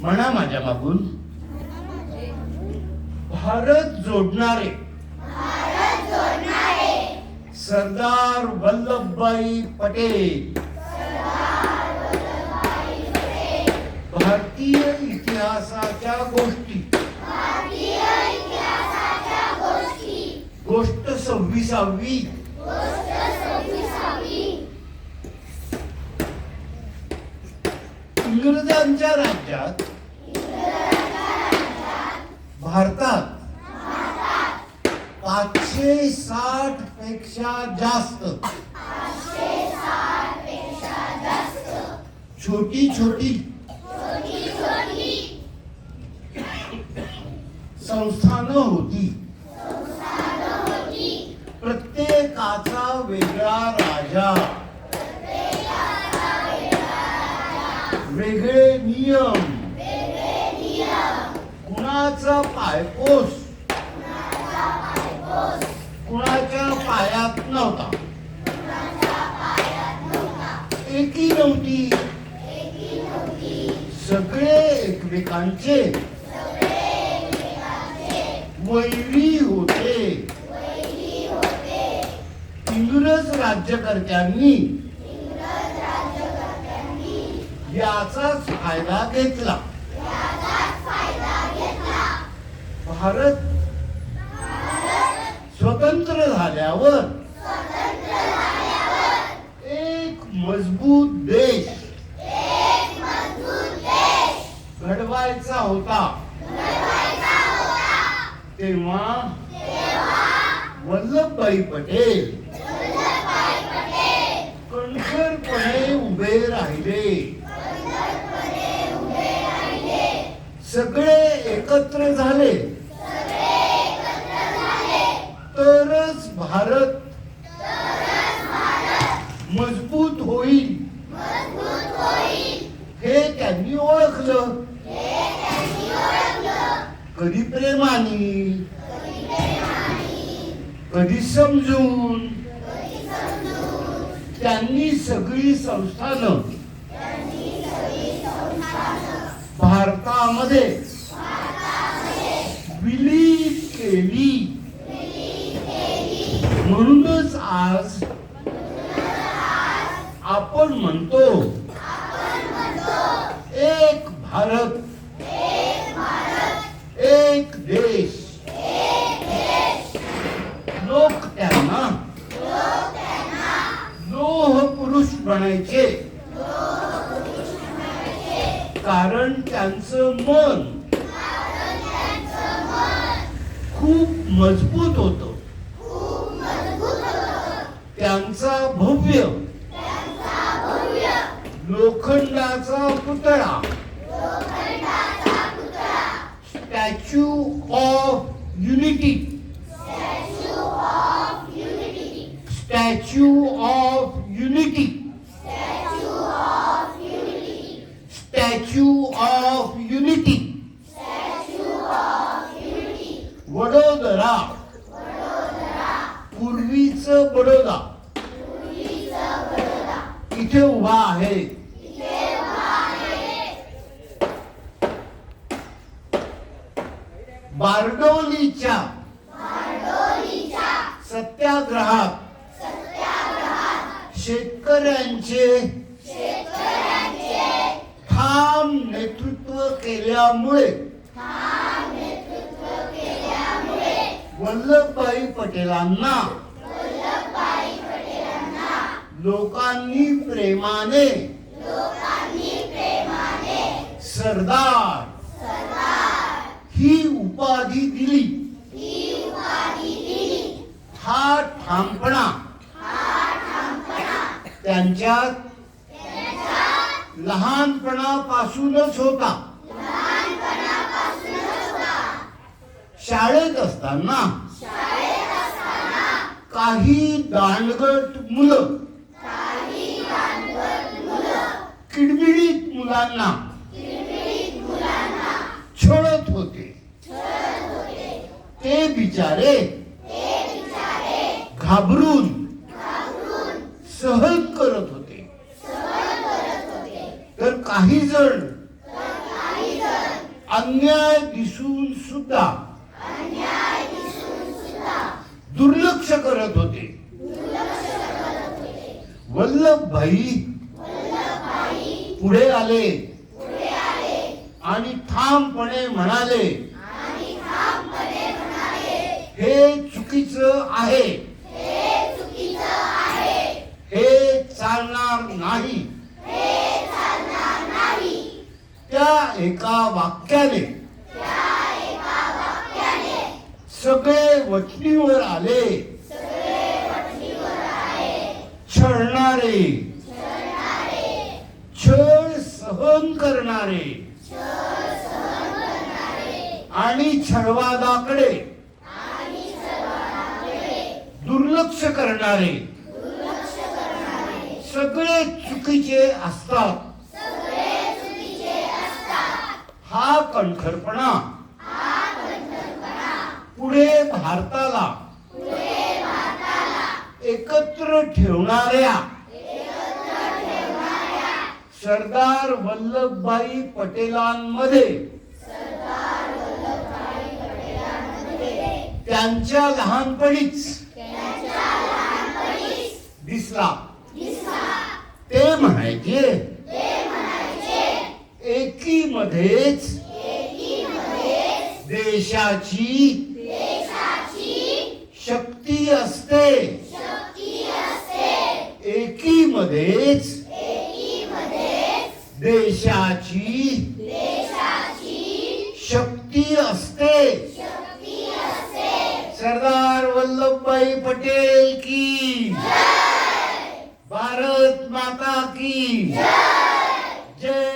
म्हणा माझ्या मागून. भारत जोडणारे सरदार वल्लभभाई पटेल. भारतीय इतिहासाच्या गोष्टी. गोष्ट 26वी. इंग्रजांच्या राज्यात भारतात 560 पेक्षा जास्त छोटी छोटी संस्थानं होती. प्रत्येकाचा वेगळा राजा, वेगळे नियम. कुणाचा पायपोस कुणाच्या पायात नव्हता. एकी नव्हती. सगळे एकमेकांचे वैरी होते. इंग्रज राज्यकर्त्यांनी याचाच फायदा घेतला. भारत स्वतंत्र झाल्यावर एक मजबूत देश घडवायचा होता. तेव्हा वल्लभभाई पटेल कणखरपणे उभे राहिले. सगळे एकत्र झाले तरच भारत मजबूत होईल हे त्यांनी ओळखलं. कधी प्रेमाने, कधी समजून त्यांनी सगळी संस्थानं भारतामध्ये विलीन केली. म्हणूनच आज आपण म्हणतो एक भारत, एक देश. लोक त्यांना लोह पुरुष बनायचे कारण त्यांचं मन खूप मजबूत होतं. त्यांचा भव्य लोखंडाचा पुतळा statue of unity, statue of unity, statue of unity, Vadodara, पूर्वीचं बडोदा इथे उभा आहे. बारडोलीच्या सत्याग्रहात शेतकऱ्यांचे ठाम नेतृत्व केल्यामुळे वल्लभभाई पटेलांना लोकांनी प्रेमाने सरदार ही उपाधी दिली. हा ठामपणा त्यांच्यात लहानपणापासूनच होता. शाळेत असताना काही दांडगट मुलं किडबिडीत मुलांना छळत होते. ते बिचारे घाबरून सहन करत होते. तर काही जण अन्याय दिसून सुद्धा दुर्लक्ष करत होते. वल्लभभाई पुढे आले आणि ठामपणे म्हणाले, हे चुकीचं आहे, हे चालणार नाही. त्या एका वाक्याने सगळे वठणीवर आले. छळणारे, छळ सहन करणारे आणि छळवादाकडे दुर्लक्ष करणारे सगळे चुकीचे असतात. हा कणखरपणा पुढे भारताला एकत्र ठेवणाऱ्या सरदार वल्लभभाई पटेलांमध्ये त्यांच्या लहानपणीच दिसला. ते म्हणायचे, एकीमध्येच देशाची शक्ती असते. एकीमध्येच देशाची शक्ती असते. सरदार वल्लभभाई पटेल की, भारत माता की जय.